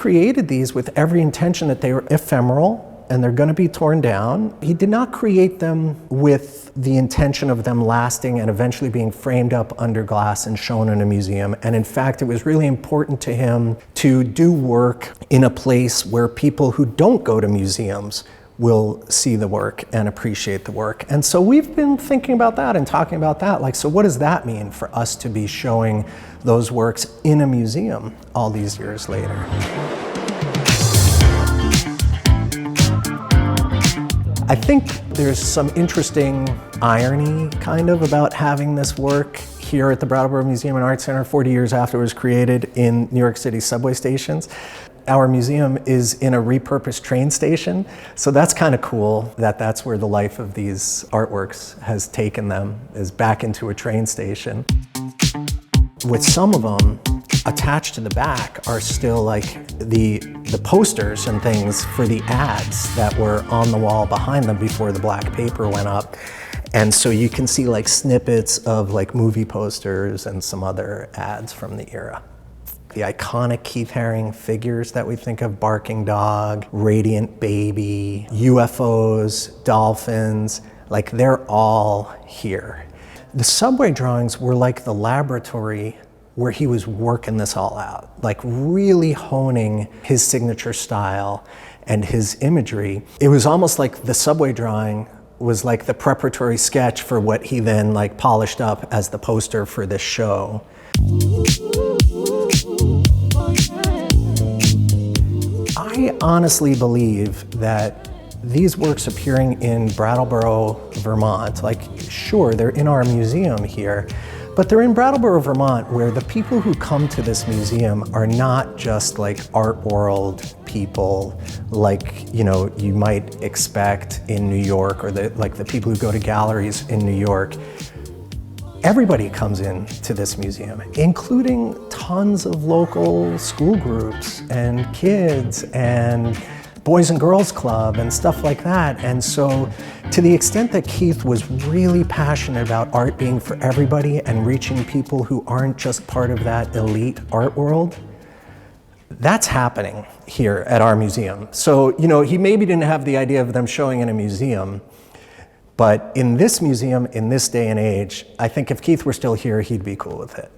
created these with every intention that they were ephemeral and they're going to be torn down. He did not create them with the intention of them lasting and eventually being framed up under glass and shown in a museum. And in fact, it was really important to him to do work in a place where people who don't go to museums will see the work and appreciate the work. And so we've been thinking about that and talking about that. Like, so what does that mean for us to be showing those works in a museum all these years later? I think there's some interesting irony kind of about having this work here at the Brattleboro Museum and Art Center 40 years after it was created in New York City subway stations. Our museum is in a repurposed train station, so that's kind of cool that that's where the life of these artworks has taken them, is back into a train station. With some of them, attached to the back are still like the posters and things for the ads that were on the wall behind them before the black paper went up. And so you can see like snippets of like movie posters and some other ads from the era. The iconic Keith Haring figures that we think of, barking dog, radiant baby, UFOs, dolphins, like they're all here. The subway drawings were like the laboratory where he was working this all out, like really honing his signature style and his imagery. It was almost like the subway drawing was like the preparatory sketch for what he then like polished up as the poster for this show. I honestly believe that these works appearing in Brattleboro, Vermont, like sure, they're in our museum here, but they're in Brattleboro, Vermont, where the people who come to this museum are not just like art world people like, you know, you might expect in New York, or the people who go to galleries in New York. Everybody comes in to this museum, including tons of local school groups and kids and Boys and Girls Club and stuff like that. And so to the extent that Keith was really passionate about art being for everybody and reaching people who aren't just part of that elite art world, that's happening here at our museum. So, you know, he maybe didn't have the idea of them showing in a museum, but in this museum, in this day and age, I think if Keith were still here, he'd be cool with it.